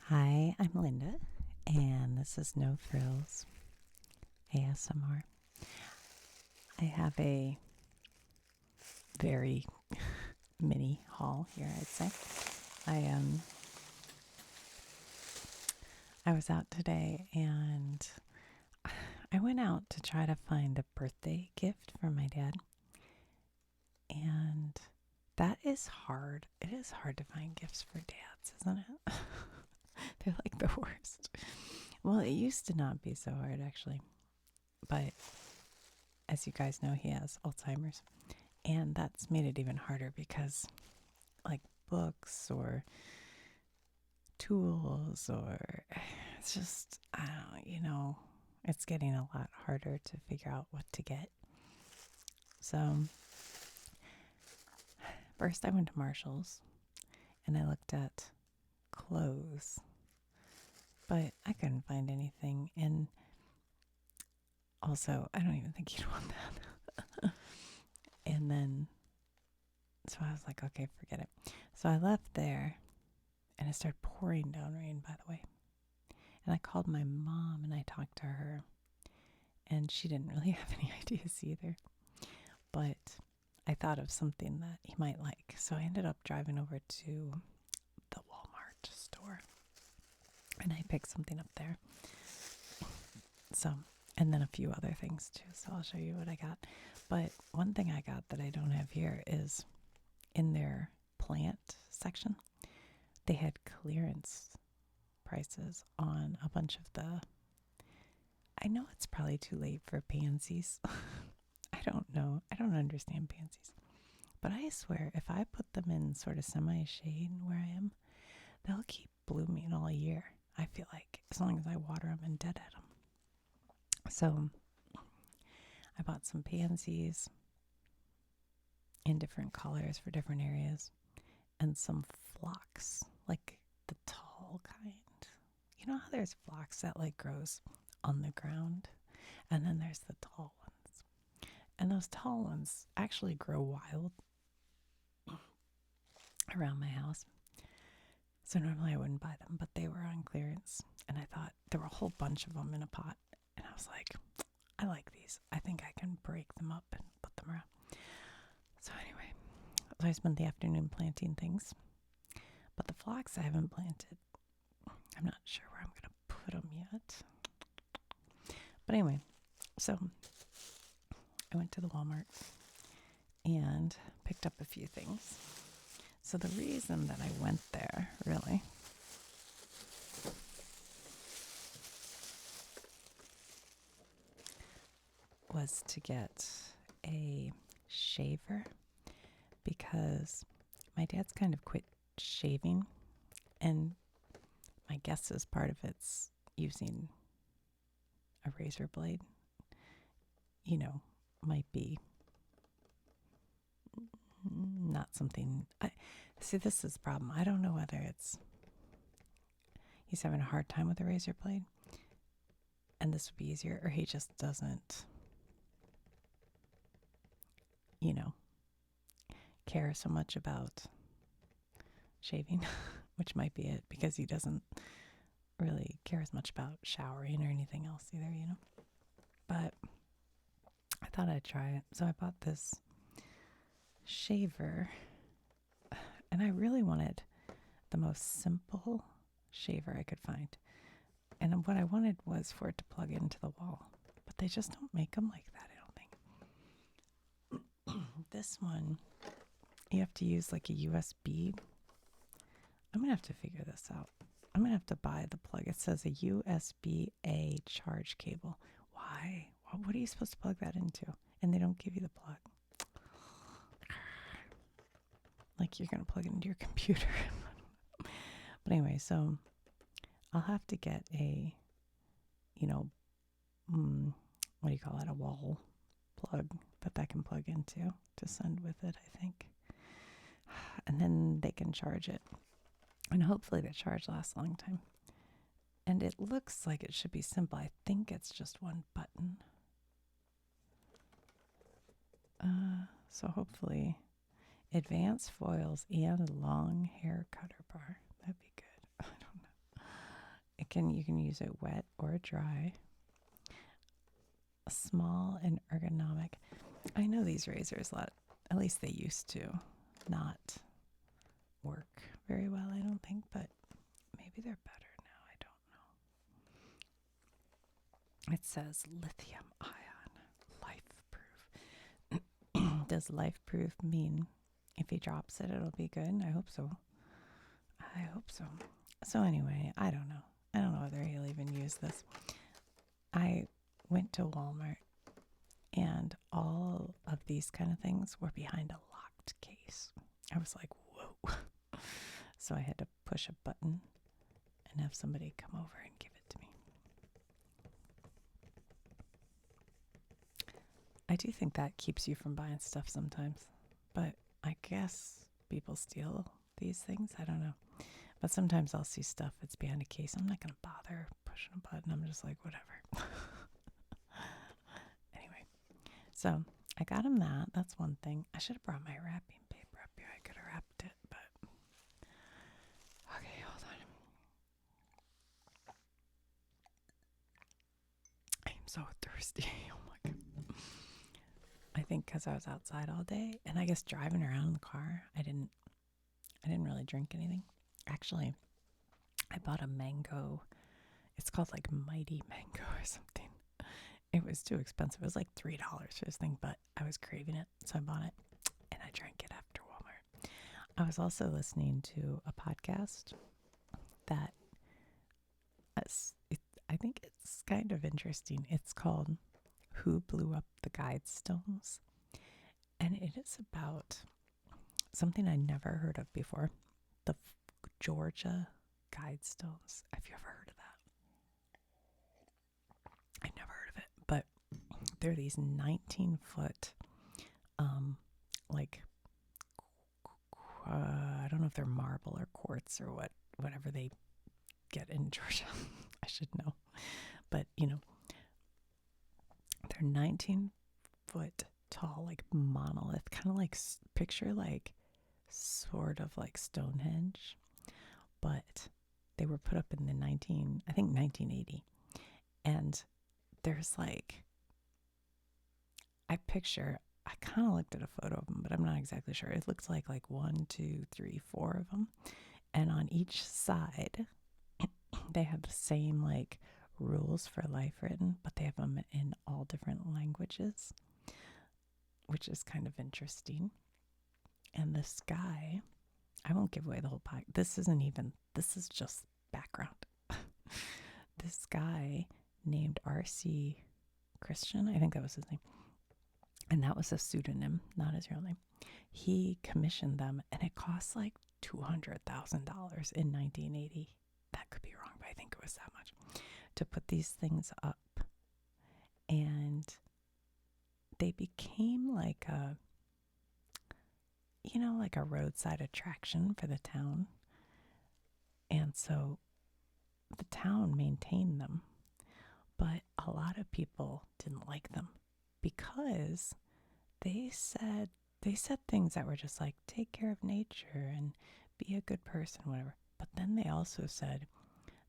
Hi, I'm Linda, and this is No Frills ASMR. I have a very mini haul here, I'd say. I I was out today and I went out to try to find a birthday gift for my dad. And that is hard. It is hard to find gifts for dads, isn't it? They're like the worst. Well, it used to not be so hard actually, but as you guys know, he has Alzheimer's. And that's made it even harder because, like, books or tools, or it's just, I don't know, it's getting a lot harder to figure out what to get. So, first I went to Marshall's and I looked at clothes, but I couldn't find anything. And also, I don't even think you'd want that. And then, so I was like, okay, forget it. So I left there and it started pouring down rain, by the way. And I called my mom and I talked to her, and she didn't really have any ideas either. But I thought of something that he might like. So I ended up driving over to the Walmart store and I picked something up there. So, and then a few other things too. So I'll show you what I got. But one thing I got that I don't have here is in their plant section, they had clearance prices on a bunch of the. I know it's probably too late for pansies. I don't know. I don't understand pansies. But I swear, if I put them in sort of semi-shade where I am, they'll keep blooming all year. I feel like, as long as I water them and dead at them. So I bought some pansies in different colors for different areas, and some phlox, like the tall kind. You know how there's phlox that like grows on the ground, and then there's the tall ones. And those tall ones actually grow wild around my house. So normally I wouldn't buy them, but they were on clearance. And I thought there were a whole bunch of them in a pot. And I was like, I like these. I think I can break them up and put them around. So anyway, so I spent the afternoon planting things. But the phlox I haven't planted. I'm not sure where I'm going to put them yet. But anyway, so I went to the Walmart and picked up a few things. So the reason that I went there, really, was to get a shaver because my dad's kind of quit shaving, and my guess is part of it's using a razor blade, might be not something. See, this is the problem. I don't know whether it's he's having a hard time with a razor blade and this would be easier, or he just doesn't, care so much about shaving, which might be it, because he doesn't really care as much about showering or anything else either. But I thought I'd try it. So I bought this shaver, and I really wanted the most simple shaver I could find. And what I wanted was for it to plug into the wall, but they just don't make them like that, I don't think. This one, you have to use like a USB. I'm going to have to figure this out. I'm going to have to buy the plug. It says a USB-A charge cable. Why? What are you supposed to plug that into? And they don't give you the plug. Like you're going to plug it into your computer. But anyway, so I'll have to get a, what do you call it? A wall plug that can plug into to send with it, I think. And then they can charge it. And hopefully the charge lasts a long time. And it looks like it should be simple. I think it's just one button. So hopefully advanced foils and long hair cutter bar. That'd be good. I don't know. You can use it wet or dry. Small and ergonomic. I know these razors, at least they used to, not work very well, I don't think, but maybe they're better now. I don't know. It says lithium ion, life proof. Does life proof mean if he drops it, it'll be good? I hope so. So anyway, I don't know. I don't know whether he'll even use this. I went to Walmart and all of these kind of things were behind a locked case. I was like, whoa. So I had to push a button and have somebody come over and give it to me. I do think that keeps you from buying stuff sometimes, but I guess people steal these things. I don't know. But sometimes I'll see stuff that's behind a case. I'm not going to bother pushing a button. I'm just like, whatever. Anyway, so I got him that. That's one thing. I should have brought my wrapping paper up here. I could have wrapped it, but okay, hold on. I am so thirsty. Oh my God. I think because I was outside all day, and I guess driving around in the car, I didn't really drink anything. Actually, I bought a mango. It's called like Mighty Mango or something. It was too expensive. It was like $3 for this thing, but I was craving it, so I bought it, and I drank it after Walmart. I was also listening to a podcast that I think it's kind of interesting. It's called Who Blew Up the Guidestones? And it is about something I never heard of before. The Georgia Guidestones. Have you ever heard of that? I never heard of it, but they're these 19-foot, like, I don't know if they're marble or quartz or whatever they get in Georgia. I should know. But, they're 19-foot tall, like monolith, kind of like, picture like, sort of like Stonehenge, but they were put up in the 1980. And there's like, I kind of looked at a photo of them, but I'm not exactly sure. It looks like 1, 2, 3, 4 of them. And on each side, they have the same like rules for life written, but they have them in all different languages, which is kind of interesting. And this guy, I won't give away the whole pie. This is just background. This guy named R.C. Christian, I think that was his name. And that was a pseudonym, not his real name. He commissioned them, and it cost like $200,000 in 1980. That could be wrong, but I think it was that much to put these things up. And they became like a roadside attraction for the town. And so the town maintained them, but a lot of people didn't like them because they said things that were just like, take care of nature and be a good person, whatever. But then they also said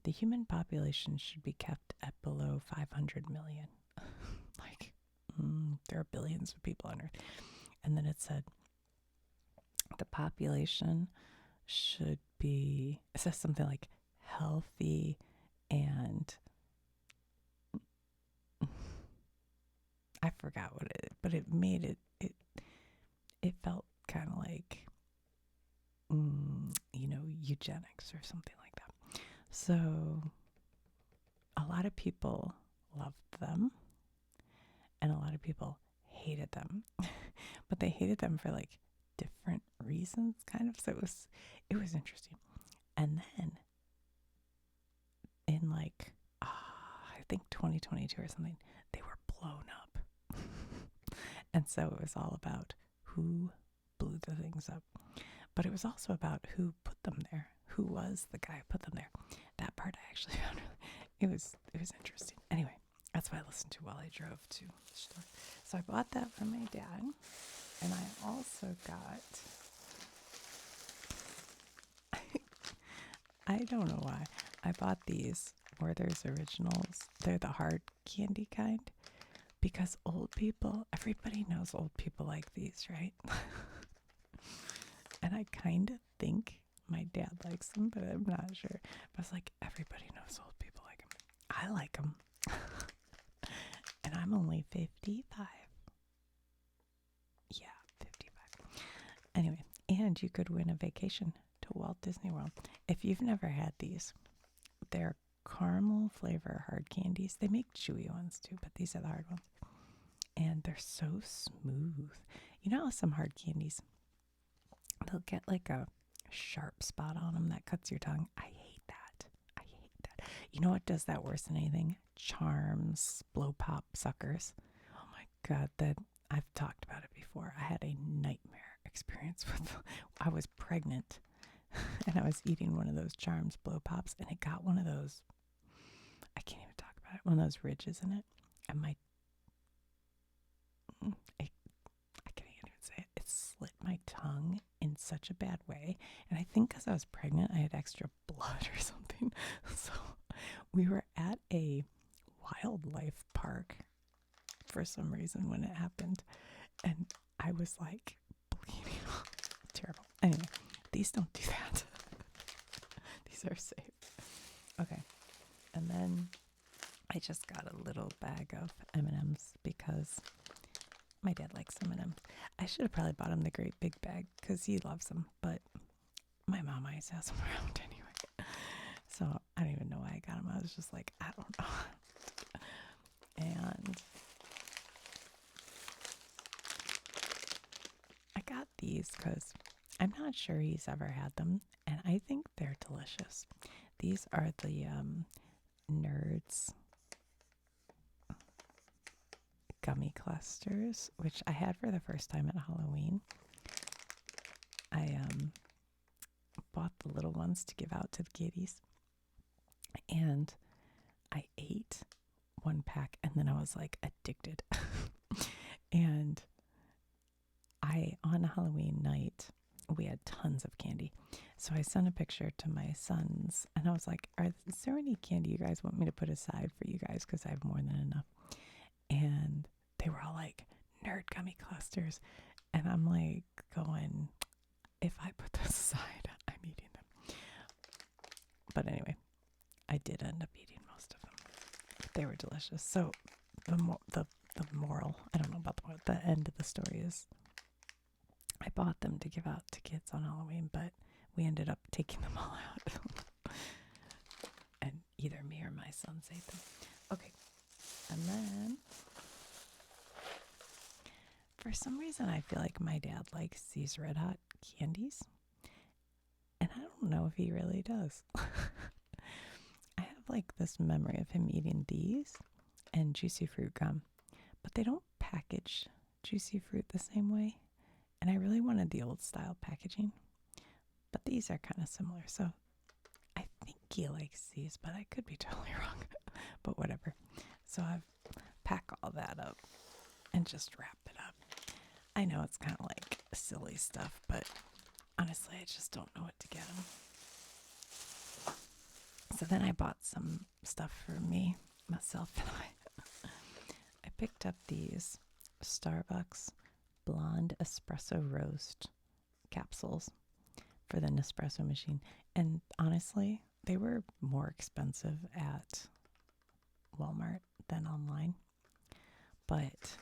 the human population should be kept at below 500 million. Like, there are billions of people on Earth. And then it said the population should be, it says something like healthy and I forgot what but it made it felt kind of like, eugenics or something like that. So a lot of people loved them and a lot of people hated them, but they hated them for like different reasons, kind of. So it was interesting. And then in like, I think 2022 or something, they were blown up. And so it was all about who blew the things up. But it was also about who put them there. Who was the guy who put them there? That part I actually found it was interesting. Anyway, that's what I listened to while I drove to the store. So I bought that for my dad. And I also got, I don't know why, I bought these Werther's Originals. They're the hard candy kind. Because old people, everybody knows old people like these, right? And I kind of think my dad likes them, but I'm not sure. But it's like, everybody knows old people like them. I like them. And I'm only 55. Yeah, 55. Anyway, and you could win a vacation to Walt Disney World. If you've never had these, they're caramel flavor hard candies. They make chewy ones too, but these are the hard ones. And they're so smooth. You know how some hard candies, they'll get like a sharp spot on them that cuts your tongue? I hate that. I hate that. You know what does that worse than anything? Charms, blow pop suckers. Oh my God, that I've talked about it before. I had a nightmare experience with, I was pregnant and I was eating one of those Charms blow pops and it got one of those, I can't even talk about it, one of those ridges in it. And I can't even say it. It slit my tongue in such a bad way. And I think because I was pregnant, I had extra blood or something. So we were at a wildlife park for some reason when it happened. And I was like bleeding. Terrible. Anyway, these don't do that. These are safe. Okay. And then I just got a little bag of M&Ms because my dad likes M&Ms. I should have probably bought him the great big bag because he loves them, but my mom always has them around anyway. So I don't even know why I got them. I was just like, I don't know. And I got these because I'm not sure he's ever had them, and I think they're delicious. These are the Nerds gummy clusters, which I had for the first time at Halloween. I bought the little ones to give out to the kiddies, and I ate one pack, and then I was like addicted. And on Halloween night, we had tons of candy. So I sent a picture to my sons, and I was like, is there any candy you guys want me to put aside for you guys? Because I have more than enough. And they were all like, nerd gummy clusters. And I'm like going, if I put this aside, I'm eating them. But anyway, I did end up eating most of them. They were delicious. So the moral, I don't know about the end of the story is, I bought them to give out to kids on Halloween, but we ended up taking them all out. And either me or my sons ate them. Okay. And then, for some reason, I feel like my dad likes these Red Hot candies. And I don't know if he really does. I have like this memory of him eating these and Juicy Fruit gum. But they don't package Juicy Fruit the same way. And I really wanted the old style packaging. But these are kind of similar. So I think he likes these, but I could be totally wrong. But whatever. So I've packed all that up and just wrap it up. I know it's kind of like silly stuff, but honestly, I just don't know what to get him. So then I bought some stuff for me, myself, and I picked up these Starbucks blonde espresso roast capsules for the Nespresso machine. And honestly, they were more expensive at Walmart than online. But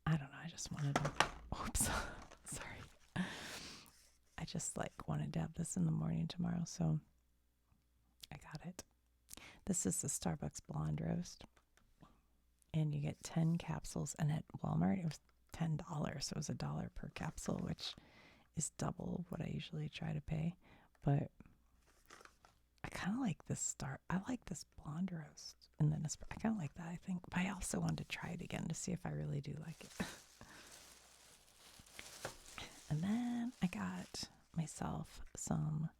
I don't know, I just wanted to, oops, sorry. I just wanted to have this in the morning tomorrow, so I got it. This is the Starbucks blonde roast. And you get 10 capsules, and at Walmart it was $10, so it was $1 per capsule, which is double what I usually try to pay. But I kind of like this I like this blonde roast, and then I kind of like that, I think. But I also wanted to try it again to see if I really do like it. And then I got myself some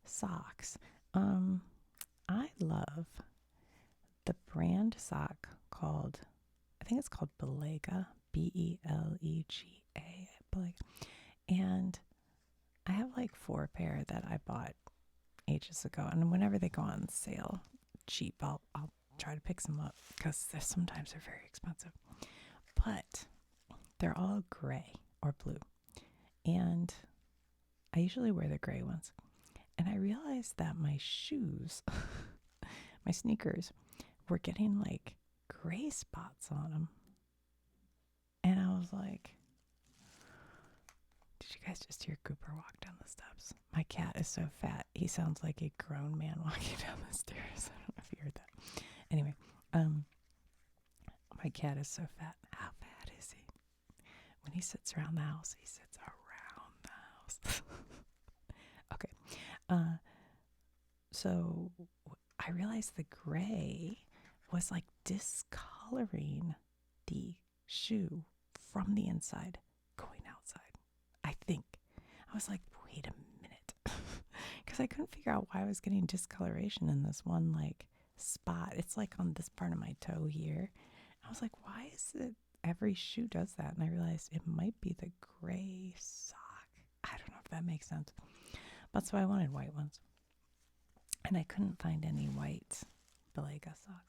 socks. I love the brand sock called, I think it's called Belega, Belega, Belega. And I have like 4 pair that I bought ages ago, and whenever they go on sale cheap, I'll try to pick some up because sometimes they're very expensive. But they're all gray or blue, and I usually wear the gray ones. And I realized that my shoes, my sneakers, were getting like gray spots on them. And I was like, did you guys just hear Cooper walk down the steps? My cat is so fat. He sounds like a grown man walking down the stairs. I don't know if you heard that. Anyway, my cat is so fat. How fat is he? When he sits around the house, he sits around the house. Okay. So I realized the gray was like discoloring the shoe from the inside going outside. I think. I was like, wait a minute. Because I couldn't figure out why I was getting discoloration in this one like spot. It's like on this part of my toe here. I was like, why is it every shoe does that? And I realized it might be the gray sock. I don't know if that makes sense. But so I wanted white ones. And I couldn't find any white Belega sock.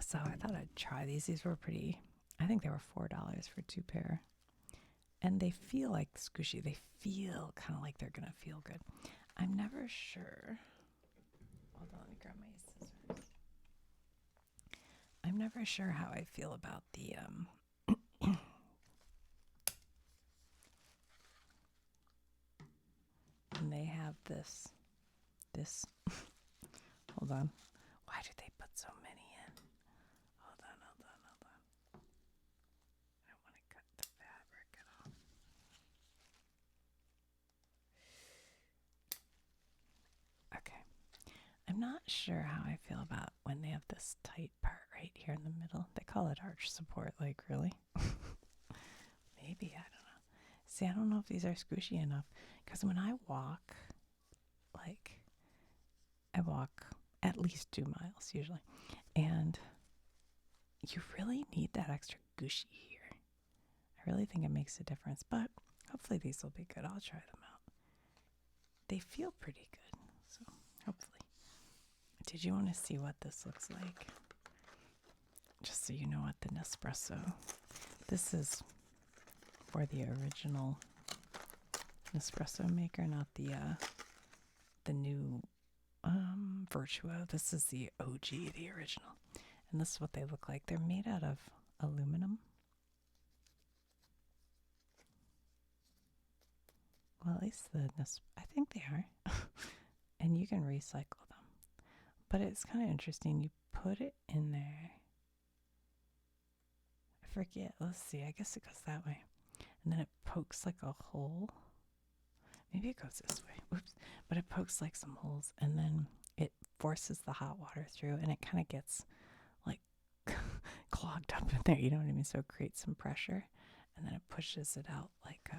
So I thought I'd try these. These were pretty, I think they were $4 for 2 pair. And they feel like squishy. They feel kind of like they're going to feel good. I'm never sure. Hold on, let me grab my scissors. I'm never sure how I feel about the and they have this hold on. Why did they put so many in? Hold on. I don't want to cut the fabric at all. Okay. I'm not sure how I feel about when they have this tight part right here in the middle. They call it arch support, like really? Maybe, I don't know. See, I don't know if these are squishy enough because when I walk, like, I walk at least 2 miles usually, and you really need that extra gushy here. I really think it makes a difference, but hopefully these will be good. I'll try them out. They feel pretty good, so hopefully. Did you want to see what this looks like? Just so you know what the Nespresso. This is for the original Nespresso maker, not the new Virtuo. This is the OG, the original. And this is what they look like. They're made out of aluminum. Well, at least I think they are. And you can recycle them. But it's kind of interesting. You put it in there. I forget. Let's see. I guess it goes that way. And then it pokes like a hole. Maybe it goes this way. Oops. But it pokes like some holes. And then it forces the hot water through. And it kind of gets like clogged up in there. You know what I mean? So it creates some pressure. And then it pushes it out like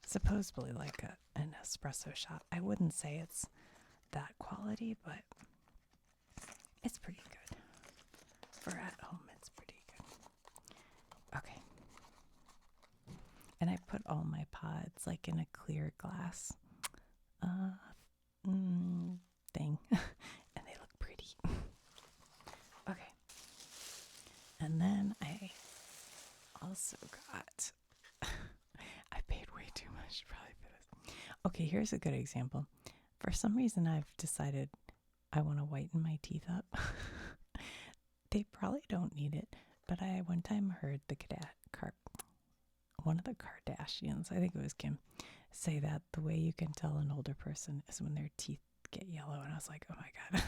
supposedly like an espresso shot. I wouldn't say it's that quality, but it's pretty good. For at home, it's pretty good. Okay. And I put all my pods like in a clear glass thing. And they look pretty. Okay. And then I also got I paid way too much probably for this. Okay, here's a good example. For some reason I've decided I want to whiten my teeth up. They probably don't need it, but I one time heard one of the Kardashians, I think it was Kim, say that the way you can tell an older person is when their teeth get yellow. And I was like, oh my God.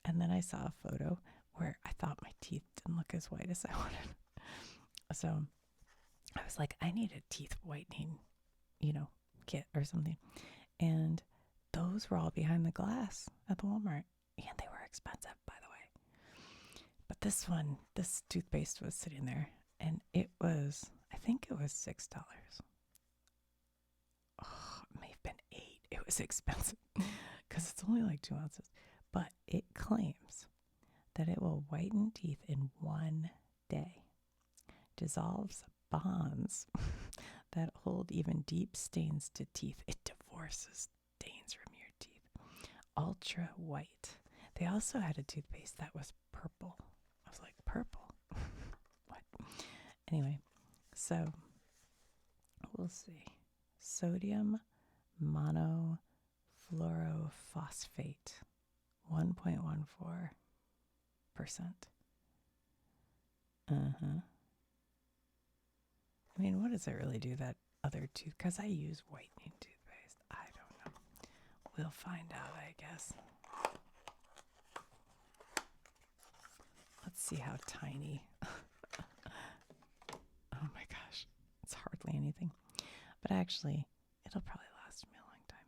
And then I saw a photo where I thought my teeth didn't look as white as I wanted. So I was like, I need a teeth whitening, kit or something. And those were all behind the glass at the Walmart. And they were expensive, by the way. But this toothpaste was sitting there. And I think it was $6. Oh, it may have been $8. It was expensive because it's only like 2 ounces. But it claims that it will whiten teeth in 1 day, dissolves bonds that hold even deep stains to teeth. It forces stains from your teeth. Ultra white. They also had a toothpaste that was purple. I was like, purple? What? Anyway, so we'll see. Sodium monofluorophosphate, 1.14%. I mean, what does it really do, that other tooth? Because I use whitening toothpaste. I don't know. We'll find out, I guess. Let's see how tiny. Oh my gosh. It's hardly anything. But actually, it'll probably last me a long time.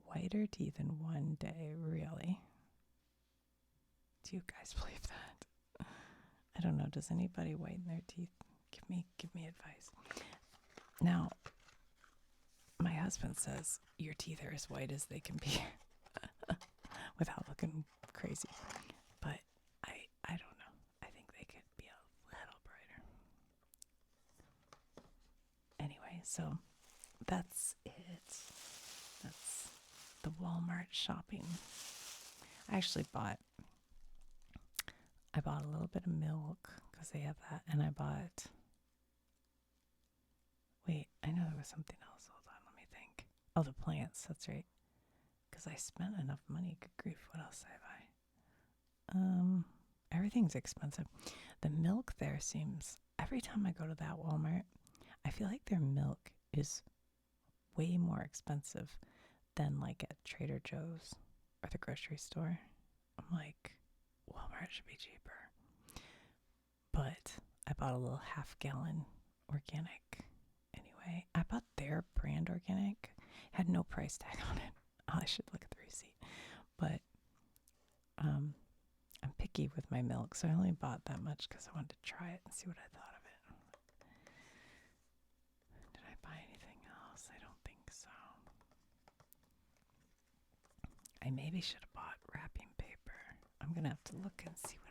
Whiter teeth in one day, really? Do you guys believe that? I don't know. Does anybody whiten their teeth? Give me advice. Now, my husband says your teeth are as white as they can be without looking crazy. But I don't know. I think they could be a little brighter. Anyway, so that's it. That's the Walmart shopping. I bought a little bit of milk because they have that, and I bought. Wait, I know there was something else. Hold on, let me think. Oh, the plants. That's right. Because I spent enough money. Good grief, what else did I buy? Everything's expensive. The milk there seems. Every time I go to that Walmart, I feel like their milk is way more expensive than like at Trader Joe's or the grocery store. I'm like, Walmart should be cheaper. But I bought a little half-gallon organic. Anyway, I bought their brand organic. Had no price tag on it. Oh, I should look at the receipt. But I'm picky with my milk, so I only bought that much because I wanted to try it and see what I thought of it. Did I buy anything else? I don't think so. I maybe should have bought wrapping paper. I'm going to have to look and see what